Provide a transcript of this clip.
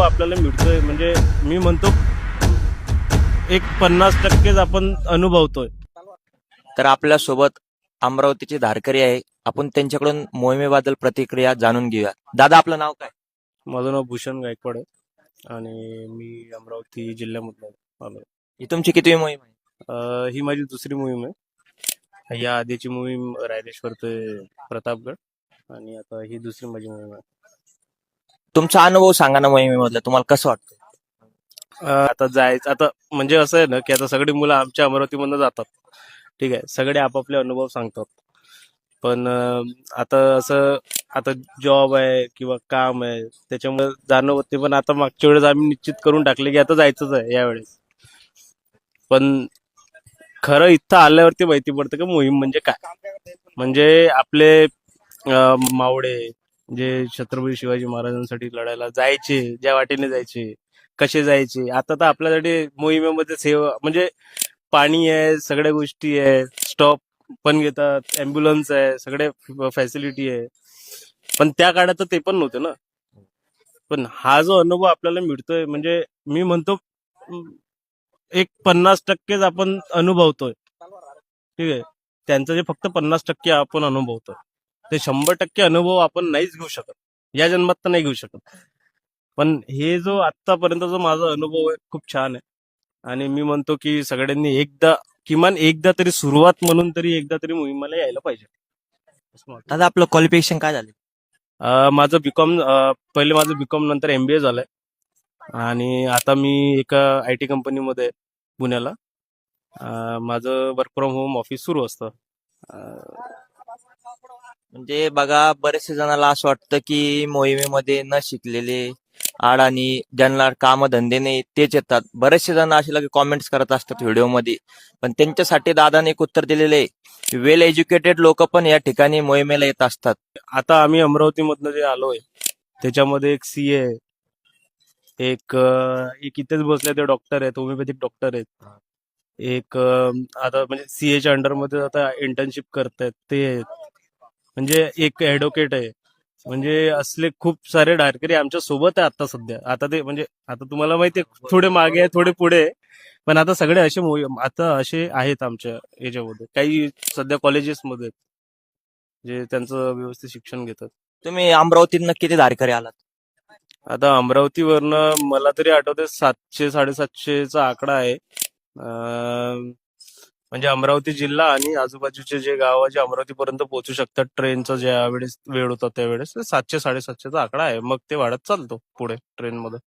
अनुभव आपल्याला मिळतोय म्हणजे मी म्हणतो एक 50% आपण अनुभवतोय. तर आपल्या सोबत अमरावतीचे धारकरी आहे. आपण त्यांच्याकडून मोहिमेबद्दल प्रतिक्रिया जाणून घेऊया. दादा, आपलं नाव काय? माझं नाव भूषण गायकवाड आहे आणि मी अमरावती जिल्ह्यामधला आलो. ही तुमची कितवी मोहीम आहे? ही माझी दुसरी मोहीम आहे. या आधीची मोहीम रायरेश्वर ते प्रतापगड आणि आता ही दुसरी माझी मोहीम आहे. तुमचा अनुभव सांगा ना मोहिमेमधला, तुम्हाला कसं वाटतं? आता जायचं आता म्हणजे असं आहे ना की आता सगळी मुलं आमच्या अमरावतीमधनं जातात. ठीक आहे, सगळे आपापले अनुभव सांगतात. पण आता असं आता जॉब आहे किंवा काम आहे त्याच्यामुळे जाणं होते. पण आता मागच्या वेळेस आम्ही निश्चित करून टाकले की आता जायचंच आहे यावेळेस. पण खरं इथं आल्यावरती माहिती पडतं की मोहीम म्हणजे काय. म्हणजे आपले मावळे जे छत्रपती शिवाजी महाराजांसाठी लढायला जायचे, ज्या वाटेने जायचे, कसे जायचे, आता तर आपल्यासाठी मोहिमेमध्ये सेवा म्हणजे पाणी आहे, सगळ्या गोष्टी आहे, स्टॉप पण घेतात, अँब्युलन्स आहे, सगळे फॅसिलिटी आहे. पण त्या काळात तर ते पण नव्हते ना. पण हा जो अनुभव आपल्याला मिळतोय म्हणजे मी म्हणतो एक 50%च आपण अनुभवतोय. ठीक आहे, त्यांचं जे फक्त 50% आपण अनुभवतोय, ते 100% अनुभव आपण नाहीच घेऊ शकत. या जन्मात तर नाही घेऊ शकत. पण हे जो आतापर्यंतचा माझा अनुभव आहे खूप छान आहे आणि मी म्हणतो की सगळ्यांनी एकदा किमान एकदा तरी सुरुवात म्हणून तरी एकदा तरी मोहिमेला यायला पाहिजे असं वाटतं. दादा, आपलं क्वालिफिकेशन काय झालं? माझं बीकॉम पहिले माझं बीकॉम नंतर MBA झालंय आणि आता मी एका IT कंपनीमध्ये आहे पुण्याला. माझं वर्क फ्रॉम होम ऑफिस सुरू असतं. म्हणजे बघा, बरेचसे जणांना असं वाटतं की मोहिमेमध्ये न शिकलेले आणि ज्यांना कामधंदे नाही तेच येतात. बरेचसे जण असे लगे कॉमेंट्स करत असतात व्हिडिओमध्ये. पण त्यांच्यासाठी दादाने एक उत्तर दिलेले आहे, वेल एज्युकेटेड लोक पण या ठिकाणी मोहिमेला येत असतात. आता आम्ही अमरावतीमधनं जे आलोय त्याच्यामध्ये एक CA आहे, एक इथेच बसले ते डॉक्टर आहेत, होमिओपॅथिक डॉक्टर आहेत. एक आता म्हणजे CAच्या अंडरमध्ये आता इंटर्नशिप करतायत ते आहेत. म्हणजे एक ऍडव्होकेट आहे. म्हणजे असले खूप सारे डारकरी आमच्या सोबत आहे आता सध्या. आता ते म्हणजे आता तुम्हाला माहिती आहे थोडे मागे आहे थोडे पुढे आहे. पण आता सगळे असे आता असे आहेत आमच्या याच्यामध्ये. काही सध्या कॉलेजेसमध्ये आहेत, जे त्यांचं व्यवस्थित शिक्षण घेतात. तुम्ही अमरावतीतनं किती धारकरी आलात? आता अमरावतीवरनं मला तरी आठवते 700-750चा आकडा आहे. म्हणजे अमरावती जिल्हा आणि आजूबाजूचे जे गाव जे अमरावतीपर्यंत पोहोचू शकतात ट्रेनचा ज्या वेळेस वेळ होता त्यावेळेस 700-750चा आकडा आहे. मग ते वाढत चालतो पुढे ट्रेनमध्ये.